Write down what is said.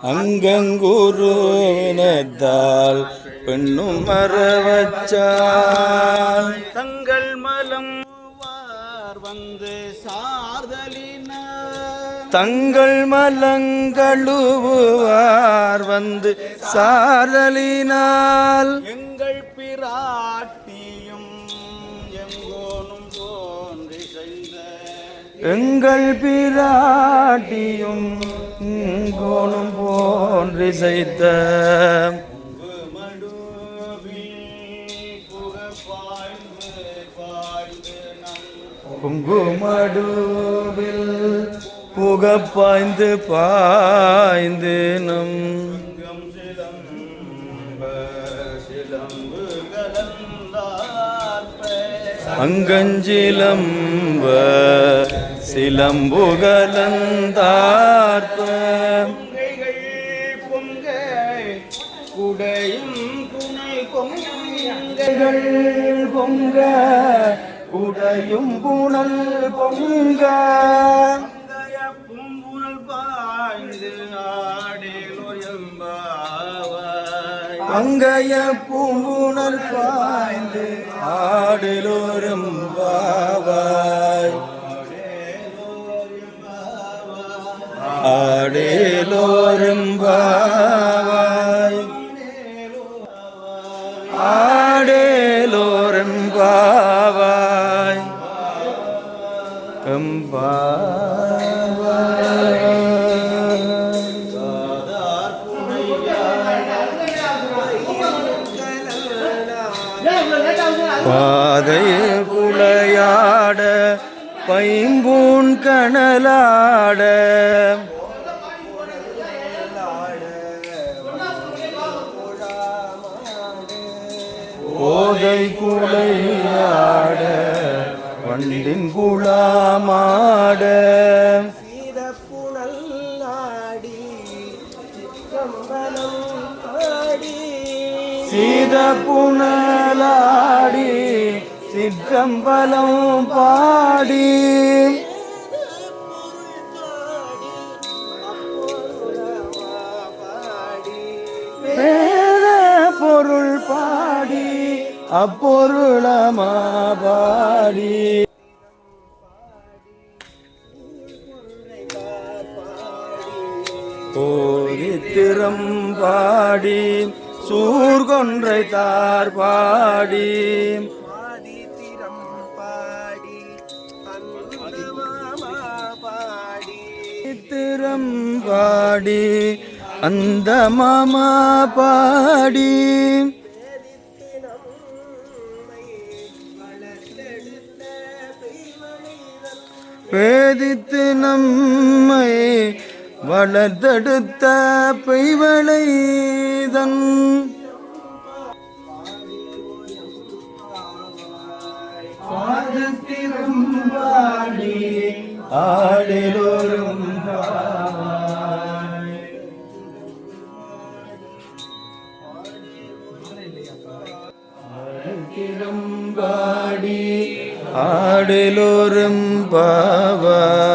அங்கங்குருவினத்தால் பெண்ணும் மரவச்சால் தங்கள் மலம் வந்து சார்தலினார் தங்கள் மலங்களுவார் வந்து சாரலினால் எங்கள் பிராட்டியும் எங்கோனும் தோன்றி செய்த எங்கள் பிராட்டியும் கோணும் போன்றி செய்த குங்குமடுவில் புகப்பாய்ந்து பாய்ந்து நம் அங்கஞ்சிலம்ப சிலம்புகலந்தார்ப்ப பொங்க குடையும் துணை பொங்கல் பொங்க உடையும் புனல் பொங்க பூம்புனல் பாய்ந்து ஆடேலோயம்பாவாய் அங்கைய பூம்புனல் பாய்ந்து ஆடலோரும் பாவாய் ஆடேலோரும் பாவாய் ஆடேலோரும் பாவாய் பாதைய புலையாட பைம்பூன் கணலாட போதை குலையாட வண்டின் குளாமாட சீத புனலாடி சிற்றம்பலம் பாடி வேத பொருள் பாடி அப்பொருளமா பாடி போதித்திரம் பாடி சூர்கொன்றை தார் பாடி திறம் பாடி அந்த மாமா பாடி பேதித்து நம்மை வளர்த்தெடுத்த பெய்வளைதன் பாடி ஆடலோரும் பாடி ஆடலோரும் பாவாய்